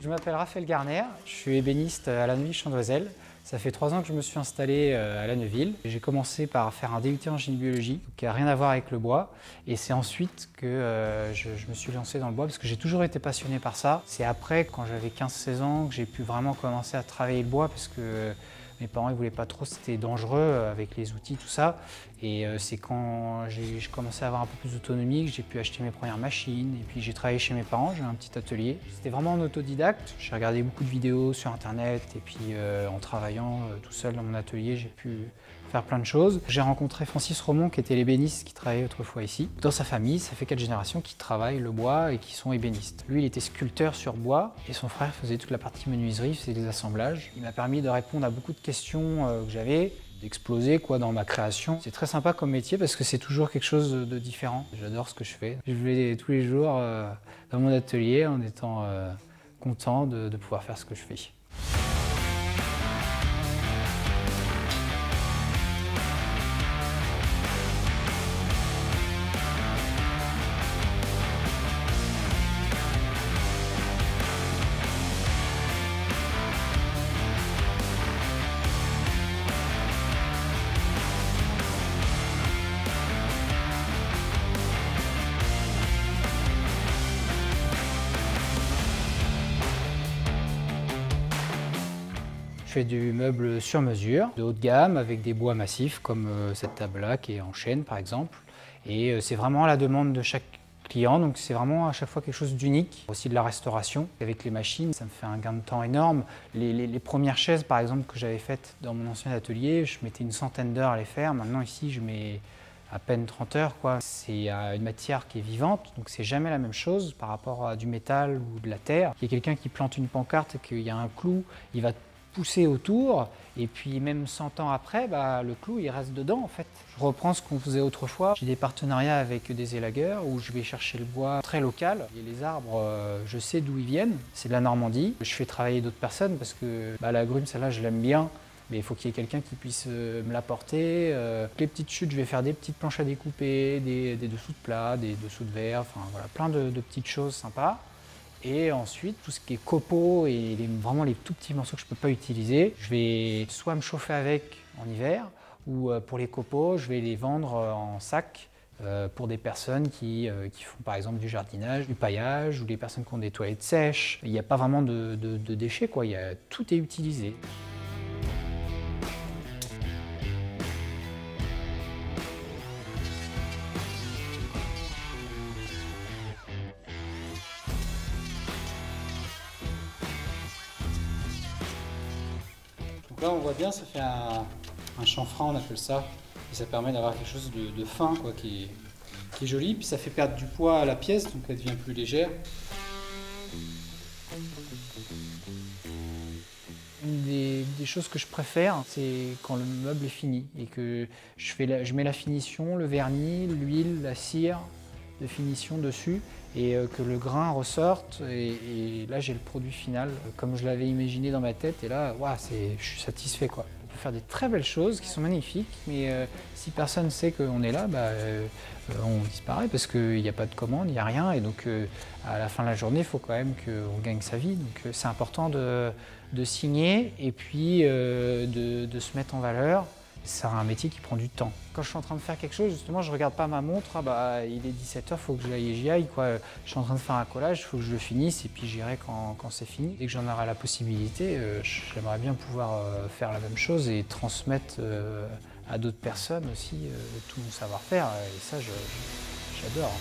Je m'appelle Raphaël Garner, je suis ébéniste à la Neuville-Chandoiselle. Ça fait 3 ans que je me suis installé à la Neuville. J'ai commencé par faire un DUT en génie biologie, qui n'a rien à voir avec le bois. Et c'est ensuite que je me suis lancé dans le bois, parce que j'ai toujours été passionné par ça. C'est après, quand j'avais 15-16 ans, que j'ai pu vraiment commencer à travailler le bois, parce que mes parents ne voulaient pas trop, c'était dangereux avec les outils, tout ça. Et c'est quand j'ai commencé à avoir un peu plus d'autonomie que j'ai pu acheter mes premières machines. Et puis j'ai travaillé chez mes parents, j'ai un petit atelier. C'était vraiment en autodidacte. J'ai regardé beaucoup de vidéos sur internet et puis en travaillant tout seul dans mon atelier, j'ai pu faire plein de choses. J'ai rencontré Francis Romont qui était l'ébéniste qui travaillait autrefois ici. Dans sa famille, ça fait 4 générations qui travaillent le bois et qui sont ébénistes. Lui, il était sculpteur sur bois et son frère faisait toute la partie menuiserie, faisait des assemblages. Il m'a permis de répondre à beaucoup de questions que j'avais, d'exploser dans ma création. C'est très sympa comme métier parce que c'est toujours quelque chose de différent. J'adore ce que je fais. Je vais tous les jours dans mon atelier en étant content de pouvoir faire ce que je fais. Je fais du meuble sur mesure, de haut de gamme, avec des bois massifs comme cette table-là qui est en chêne par exemple. Et c'est vraiment à la demande de chaque client, donc c'est vraiment à chaque fois quelque chose d'unique. Aussi de la restauration. Avec les machines, ça me fait un gain de temps énorme. Les premières chaises par exemple que j'avais faites dans mon ancien atelier, je mettais une centaine d'heures à les faire. Maintenant ici, je mets à peine 30 heures. C'est une matière qui est vivante, donc c'est jamais la même chose par rapport à du métal ou de la terre. Il y a quelqu'un qui plante une pancarte et qu'il y a un clou, il va pousser autour, et puis même 100 ans après, le clou il reste dedans en fait. Je reprends ce qu'on faisait autrefois. J'ai des partenariats avec des élagueurs où je vais chercher le bois très local. Et les arbres, je sais d'où ils viennent, c'est de la Normandie. Je fais travailler d'autres personnes parce que la grume, celle-là, je l'aime bien. Mais il faut qu'il y ait quelqu'un qui puisse me l'apporter. Les petites chutes, je vais faire des petites planches à découper, des dessous de plat, des dessous de verre, enfin voilà, plein de petites choses sympas. Et ensuite, tout ce qui est copeaux et vraiment les tout petits morceaux que je ne peux pas utiliser, je vais soit me chauffer avec en hiver, ou pour les copeaux, je vais les vendre en sac pour des personnes qui font par exemple du jardinage, du paillage, ou des personnes qui ont des toilettes sèches. Il n'y a pas vraiment de déchets, tout est utilisé. Donc là, on voit bien, ça fait un chanfrein, on appelle ça. Et ça permet d'avoir quelque chose de fin, qui est joli. Puis ça fait perdre du poids à la pièce, donc elle devient plus légère. Une des choses que je préfère, c'est quand le meuble est fini et que je mets la finition, le vernis, l'huile, la cire de finition dessus et que le grain ressorte et là j'ai le produit final comme je l'avais imaginé dans ma tête et là je suis satisfait. On peut faire des très belles choses qui sont magnifiques, mais si personne ne sait qu'on est là, on disparaît parce qu'il n'y a pas de commande, il n'y a rien et donc à la fin de la journée il faut quand même qu'on gagne sa vie, donc c'est important de signer et puis de se mettre en valeur. C'est un métier qui prend du temps. Quand je suis en train de faire quelque chose, justement, je ne regarde pas ma montre, il est 17 h, il faut que j'y aille. Je suis en train de faire un collage, il faut que je le finisse et puis j'irai quand c'est fini. Dès que j'en aurai la possibilité, j'aimerais bien pouvoir faire la même chose et transmettre à d'autres personnes aussi tout mon savoir-faire. Et ça, j'adore.